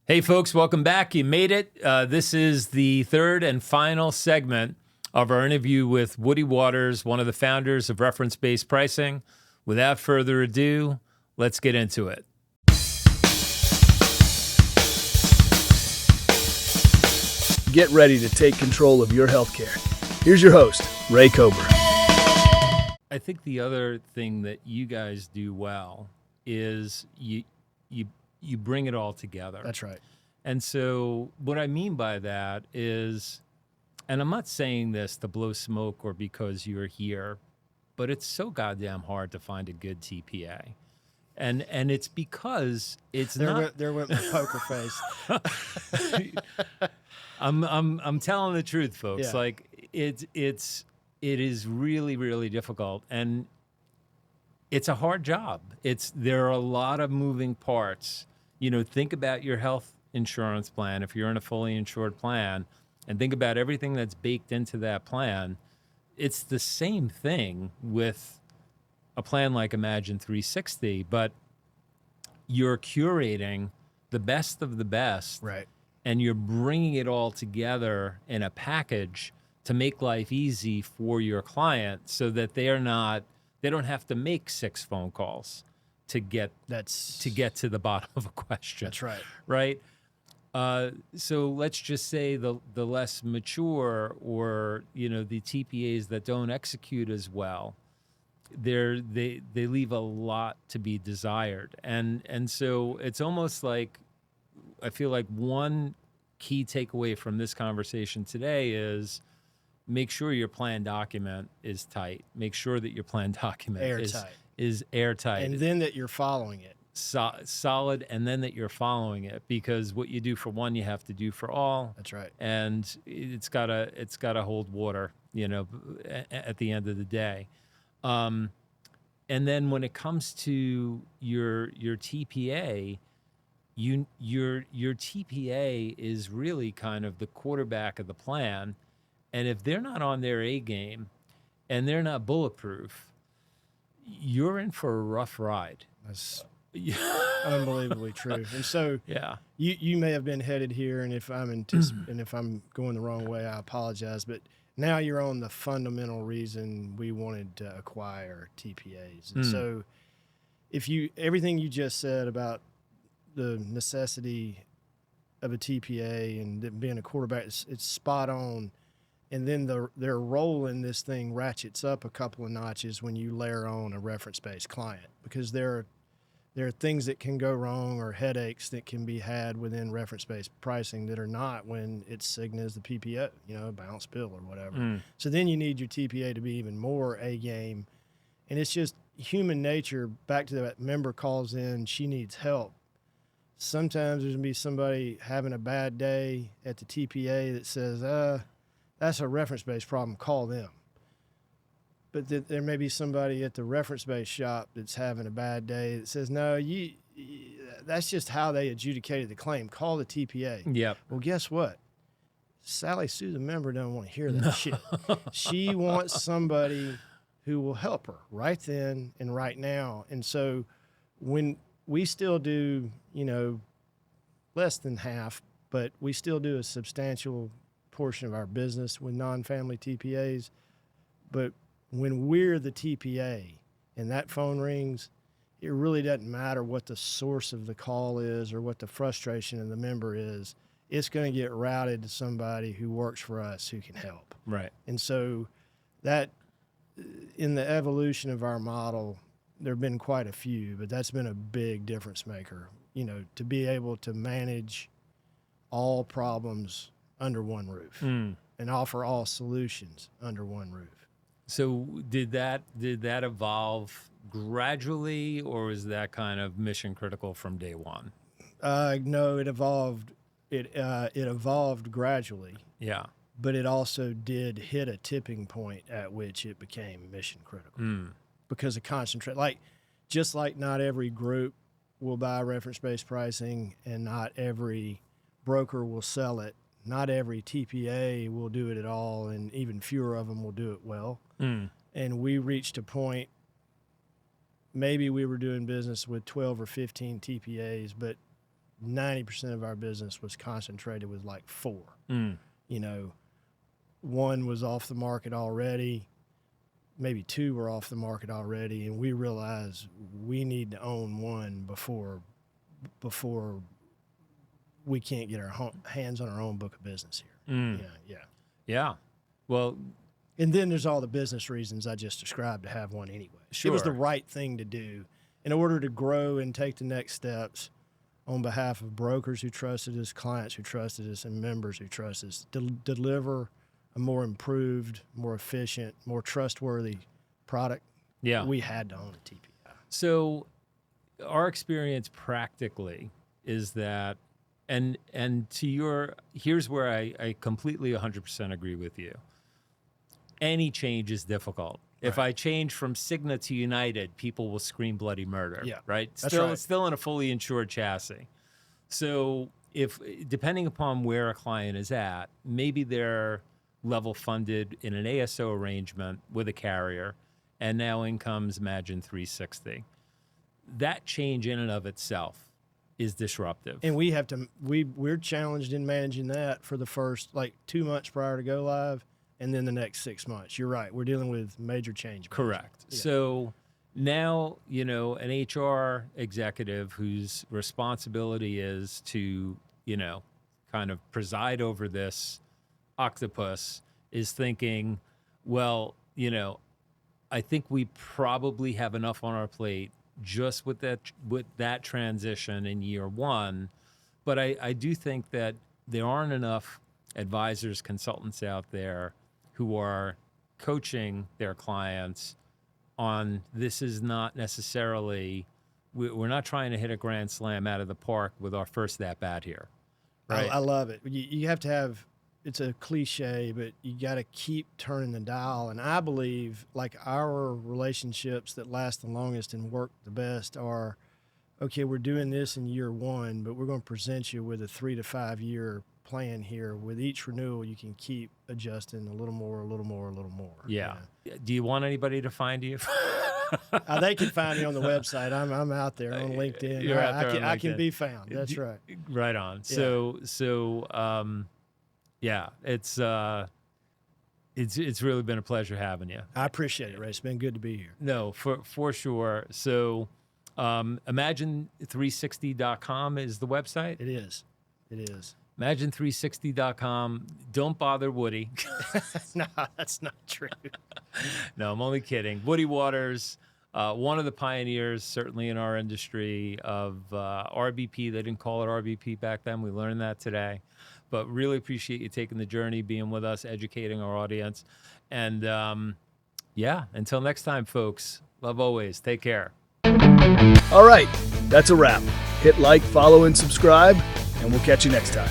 Hey, folks, welcome back. You made it. This is the third and final segment of our interview with Woody Waters, one of the founders of reference-based pricing. Without further ado, let's get into it. Get ready to take control of your healthcare. Here's your host, Ray Kober. I think the other thing that you guys do well is you bring it all together. That's right. And so what I mean by that is, and I'm not saying this to blow smoke or because you're here, but it's so goddamn hard to find a good TPA. And it's because it's there went my poker face. I'm telling the truth, folks. Yeah. Like it is really, really difficult, and it's a hard job. There are a lot of moving parts. You know, think about your health insurance plan if you're in a fully insured plan, and think about everything that's baked into that plan. It's the same thing with a plan like Imagine360, but you're curating the best of the best, Right. and you're bringing it all together in a package to make life easy for your client so that they don't have to make 6 phone calls to get to the bottom of a question. That's right. Right? So let's just say the less mature, or the TPAs that don't execute as well, they leave a lot to be desired, and so it's almost like, I feel like one key takeaway from this conversation today is make sure your plan document is tight. Make sure that your plan document is airtight, And then that you're following it. Solid, and then that you're following it, because what you do for one, you have to do for all. That's right. And it's gotta hold water, at the end of the day. And then when it comes to your TPA, your TPA is really kind of the quarterback of the plan. And if they're not on their A game and they're not bulletproof, you're in for a rough ride. That's unbelievably true. And so Yeah. you may have been headed here, and if I'm going the wrong way, I apologize. But now you're on the fundamental reason we wanted to acquire TPAs. And so everything you just said about the necessity of a TPA and being a quarterback, it's spot on. And then their role in this thing ratchets up a couple of notches when you layer on a reference-based client, because there are things that can go wrong, or headaches that can be had within reference-based pricing that are not when it's Cigna as the PPO, balance bill or whatever. So then you need your TPA to be even more A game. And it's just human nature. Back to that member calls in, she needs help. Sometimes there's going to be somebody having a bad day at the TPA that says, that's a reference-based problem, call them. But there may be somebody at the reference-based shop that's having a bad day that says, no, that's just how they adjudicated the claim. Call the TPA. Yep. Well, guess what? Sally Sue, the member, doesn't want to hear that shit. She wants somebody who will help her right then and right now. And so when we still do, less than half, but we still do a substantial portion of our business with non-family TPAs. But when we're the TPA and that phone rings, it really doesn't matter what the source of the call is or what the frustration of the member is. It's going to get routed to somebody who works for us who can help. Right. And so that, in the evolution of our model, there have been quite a few, but that's been a big difference maker, to be able to manage all problems under one roof and offer all solutions under one roof. So did that evolve gradually, or was that kind of mission critical from day one? No, it evolved. It evolved gradually. Yeah. But it also did hit a tipping point at which it became mission critical because of concentrate. Just like not every group will buy reference-based pricing, and not every broker will sell it. Not every TPA will do it at all, and even fewer of them will do it well. And we reached a point, maybe we were doing business with 12 or 15 TPAs, but 90% of our business was concentrated with like 4. Mm. You know, 1 was off the market already, maybe 2 were off the market already, and we realized we need to own 1 before we can't get our hands on our own book of business here. Mm. Yeah. Well, and then there's all the business reasons I just described to have 1 anyway. It was the Sure. right thing to do in order to grow and take the next steps on behalf of brokers who trusted us, clients who trusted us, and members who trust us, to deliver a more improved, more efficient, more trustworthy product. yeah. We had to own a TPI. So our experience practically is that, and here's where I completely 100% agree with you. Any change is difficult. If I change from Cigna to United, people will scream bloody murder. Yeah, Right. that's Still, right. it's still in a fully insured chassis. So if, depending upon where a client is at, maybe they're level funded in an ASO arrangement with a carrier, and now in comes Imagine360. That change in and of itself is disruptive. And we have to, we're challenged in managing that for the first like 2 months prior to go live, and then the next 6 months. You're right. We're dealing with major change. Correct. Yeah. So now, an HR executive whose responsibility is to, kind of preside over this octopus is thinking, well, I think we probably have enough on our plate just with that transition in year 1. But I do think that there aren't enough advisors, consultants out there who are coaching their clients on this is not necessarily, we're not trying to hit a grand slam out of the park with our first at-bat here. Right. I love it. You have to have, it's a cliche, but you got to keep turning the dial. And I believe like our relationships that last the longest and work the best are, okay, we're doing this in year 1, but we're going to present you with a 3 to 5 year plan here. With each renewal, you can keep adjusting a little more, a little more, a little more. Yeah. Do you want anybody to find you? They can find me on the website. I'm out there on LinkedIn. You're out there on I can LinkedIn. be found. That's right. Right on. Yeah. So yeah, it's really been a pleasure having you. I appreciate it, Ray. It's been good to be here. No, for sure. So Imagine360.com is the website. It is. Imagine360.com. Don't bother Woody. No, that's not true. No, I'm only kidding. Woody Waters, one of the pioneers, certainly in our industry, of RBP. They didn't call it RBP back then. We learned that today. But really appreciate you taking the journey, being with us, educating our audience. And until next time, folks, love always. Take care. All right, that's a wrap. Hit like, follow, and subscribe, and we'll catch you next time.